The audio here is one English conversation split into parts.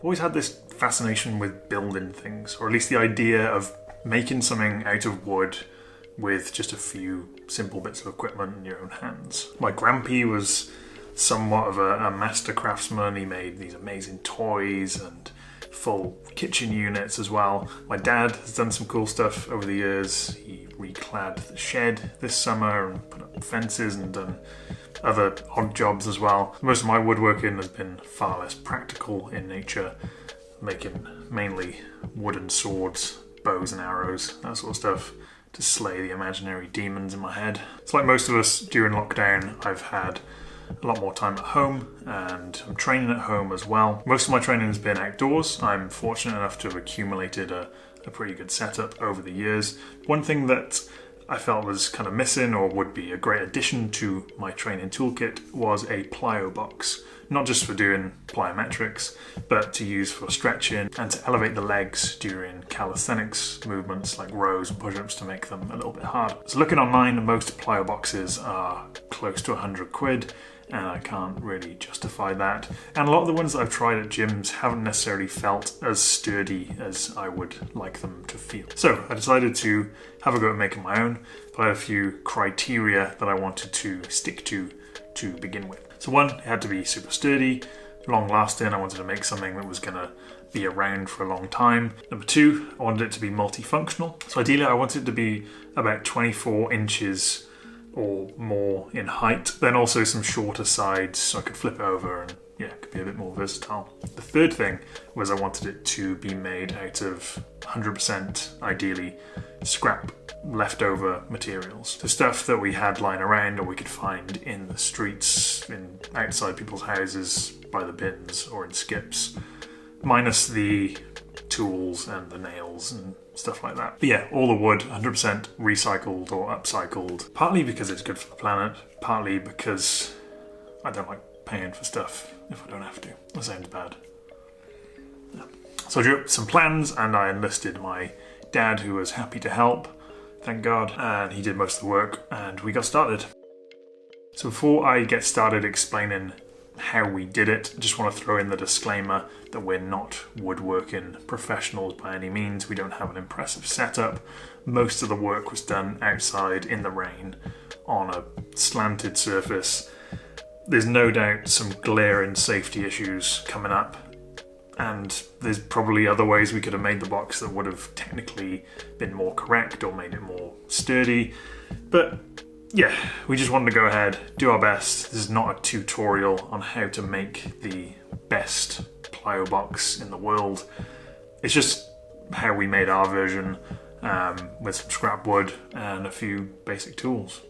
always had this fascination with building things, or at least the idea of making something out of wood with just a few simple bits of equipment in your own hands. My grandpa was somewhat of a master craftsman. He made these amazing toys and full kitchen units as well. My dad has done some cool stuff over the years. He reclad the shed this summer and put up fences and done other odd jobs as well. Most of my woodworking has been far less practical in nature, making mainly wooden swords, bows and arrows, that sort of stuff, to slay the imaginary demons in my head. It's like most of us during lockdown, I've had a lot more time at home and I'm training at home as well. Most of my training has been outdoors. I'm fortunate enough to have accumulated a pretty good setup over the years. One thing that I felt was kind of missing, or would be a great addition to my training toolkit, was a Plyo box. Not just for doing plyometrics, but to use for stretching and to elevate the legs during calisthenics movements like rows and push-ups to make them a little bit harder. So looking online, most Plyo boxes are close to 100 quid, and I can't really justify that. And a lot of the ones that I've tried at gyms haven't necessarily felt as sturdy as I would like them to feel. So I decided to have a go at making my own, but I had a few criteria that I wanted to stick to begin with. So one, it had to be super sturdy, long lasting. I wanted to make something that was going to be around for a long time. Number two, I wanted it to be multifunctional. So ideally I wanted it to be about 24 inches or more in height, then also some shorter sides so I could flip it over and it could be a bit more versatile. The third thing was I wanted it to be made out of 100% ideally scrap leftover materials. So stuff that we had lying around or we could find in the streets, outside people's houses, by the bins or in skips, minus the tools and the nails and stuff like that. But yeah, all the wood, 100% recycled or upcycled, partly because it's good for the planet, partly because I don't like paying for stuff if I don't have to. That sounds bad. Yeah. So I drew up some plans and I enlisted my dad, who was happy to help, thank God, and he did most of the work and we got started. So before I get started explaining how we did it, I just want to throw in the disclaimer that we're not woodworking professionals by any means. We don't have an impressive setup. Most of the work was done outside in the rain on a slanted surface. There's no doubt some glaring safety issues coming up, and there's probably other ways we could have made the box that would have technically been more correct or made it more sturdy, but yeah, we just wanted to go ahead, do our best. This is not a tutorial on how to make the best Plyo box in the world. It's just how we made our version with some scrap wood and a few basic tools.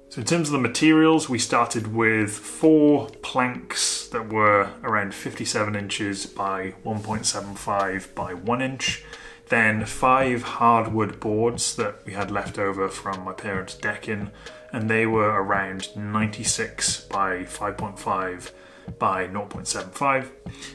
So in terms of the materials, we started with 4 planks that were around 57 inches by 1.75 by 1 inch. Then 5 hardwood boards that we had left over from my parents' decking, and they were around 96 by 5.5 by 0.75.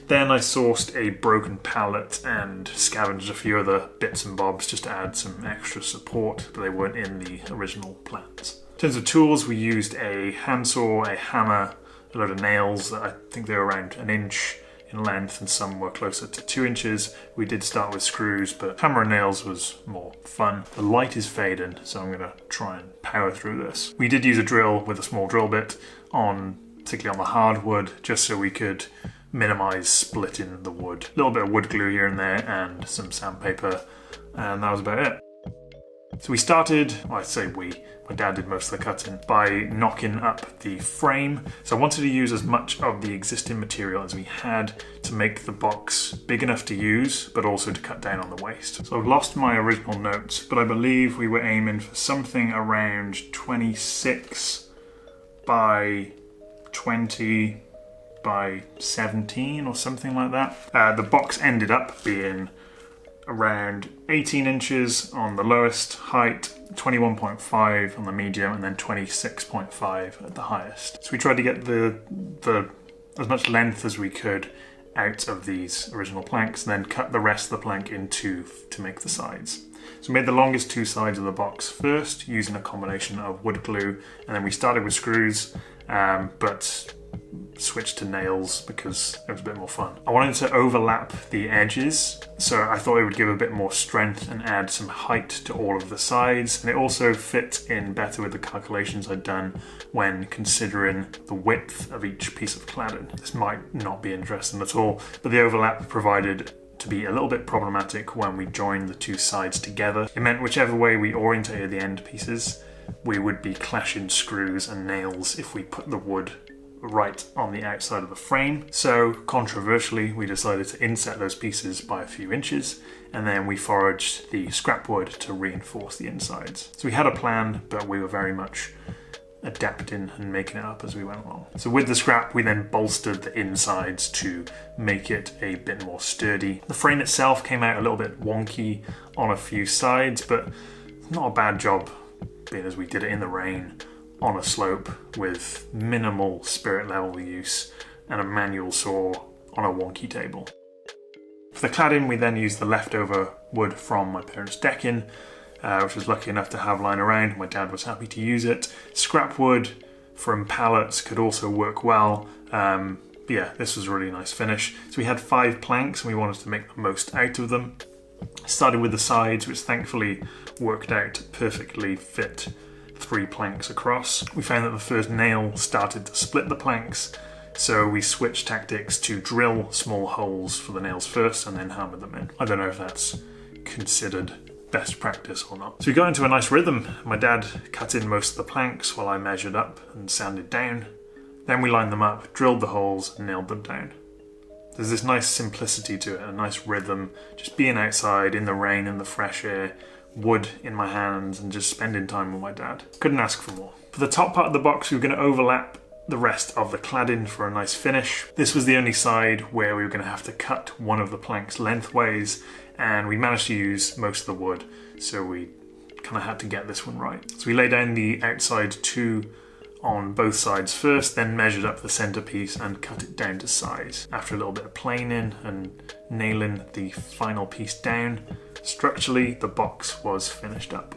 Then I sourced a broken pallet and scavenged a few other bits and bobs just to add some extra support, but they weren't in the original plans. In terms of tools, we used a handsaw, a hammer, a load of nails that I think they were around 1 inch in length and some were closer to 2 inches. We did start with screws, but hammer and nails was more fun. The light is fading, so I'm gonna try and power through this. We did use a drill with a small drill bit particularly on the hardwood, just so we could minimize splitting the wood. A little bit of wood glue here and there and some sandpaper, and that was about it. So we started, well, I say we, my dad did most of the cutting, by knocking up the frame. So I wanted to use as much of the existing material as we had to make the box big enough to use, but also to cut down on the waste. So I've lost my original notes, but I believe we were aiming for something around 26 by 20 by 17 or something like that. The box ended up being around 18 inches on the lowest height, 21.5 on the medium, and then 26.5 at the highest. So we tried to get the as much length as we could out of these original planks, and then cut the rest of the plank in two to make the sides. So we made the longest two sides of the box first using a combination of wood glue, and then we started with screws, but switched to nails because it was a bit more fun. I wanted to overlap the edges, so I thought it would give a bit more strength and add some height to all of the sides, and it also fit in better with the calculations I'd done when considering the width of each piece of cladding. This might not be interesting at all, but the overlap provided to be a little bit problematic when we joined the two sides together. It meant whichever way we orientated the end pieces, we would be clashing screws and nails if we put the wood right on the outside of the frame. So controversially, we decided to inset those pieces by a few inches, and then we foraged the scrap wood to reinforce the insides. So we had a plan, but we were very much adapting and making it up as we went along. So with the scrap, we then bolstered the insides to make it a bit more sturdy. The frame itself came out a little bit wonky on a few sides, but not a bad job, being as we did it in the rain on a slope with minimal spirit level use and a manual saw on a wonky table. For the cladding, we then used the leftover wood from my parents' decking, which was lucky enough to have lying around. My dad was happy to use it. Scrap wood from pallets could also work well. But yeah, this was a really nice finish. So we had 5 planks and we wanted to make the most out of them. Started with the sides, which thankfully worked out to perfectly fit 3 planks across. We found that the first nail started to split the planks, so we switched tactics to drill small holes for the nails first and then hammer them in. I don't know if that's considered best practice or not. So we got into a nice rhythm. My dad cut in most of the planks while I measured up and sanded down. Then we lined them up, drilled the holes and nailed them down. There's this nice simplicity to it, a nice rhythm, just being outside in the rain and the fresh air, wood in my hands and just spending time with my dad. Couldn't ask for more. For the top part of the box, we were going to overlap the rest of the cladding for a nice finish. This was the only side where we were going to have to cut one of the planks lengthways, and we managed to use most of the wood, so we kind of had to get this one right. So we laid down the outside 2 on both sides first, then measured up the centerpiece and cut it down to size. After a little bit of planing and nailing the final piece down, structurally the box was finished up.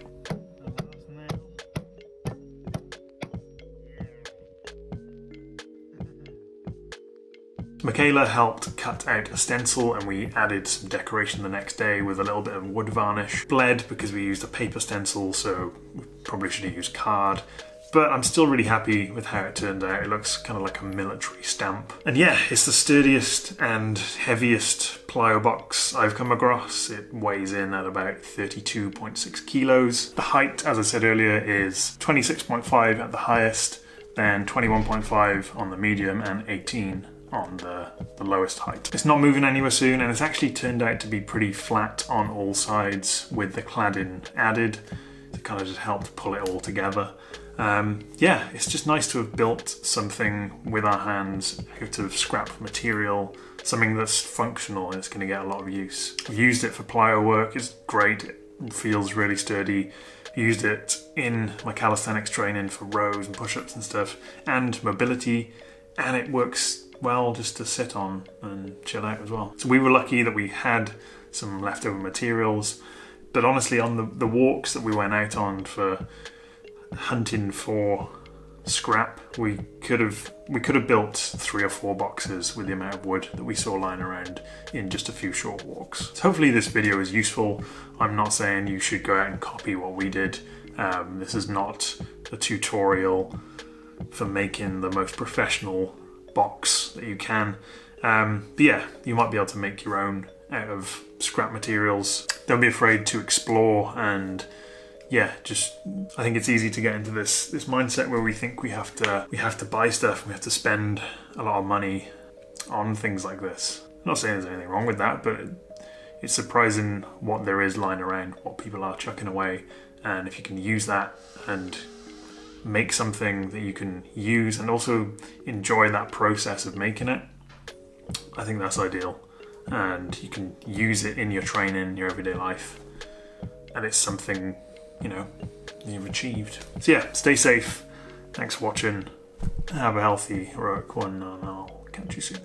Michaela helped cut out a stencil and we added some decoration the next day with a little bit of wood varnish. Bled because we used a paper stencil, so we probably should have used card. But I'm still really happy with how it turned out. It looks kind of like a military stamp. And yeah, it's the sturdiest and heaviest Plyo box I've come across. It weighs in at about 32.6 kilos. The height, as I said earlier, is 26.5 at the highest, then 21.5 on the medium and 18 on the lowest height. It's not moving anywhere soon, and it's actually turned out to be pretty flat on all sides with the cladding added to kind of just help pull it all together. Yeah, it's just nice to have built something with our hands out of scrap material, something that's functional and it's going to get a lot of use. I've used it for plyo work, it's great, it feels really sturdy. Used it in my calisthenics training for rows and push-ups and stuff, and mobility, and it works well just to sit on and chill out as well. So we were lucky that we had some leftover materials, but honestly on the walks that we went out on for hunting for scrap, we could have built 3 or 4 boxes with the amount of wood that we saw lying around in just a few short walks. So hopefully this video is useful. I'm not saying you should go out and copy what we did. This is not a tutorial for making the most professional box that you can. But yeah, you might be able to make your own out of scrap materials. Don't be afraid to explore, and yeah, I think it's easy to get into this mindset where we think we have to buy stuff and we have to spend a lot of money on things like this. I'm not saying there's anything wrong with that, but it's surprising what there is lying around, what people are chucking away, and if you can use that and make something that you can use and also enjoy that process of making it, I think that's ideal. And you can use it in your training, your everyday life, and it's something, you know, you've achieved. So yeah, stay safe. Thanks for watching. Have a healthy, heroic one, and I'll catch you soon.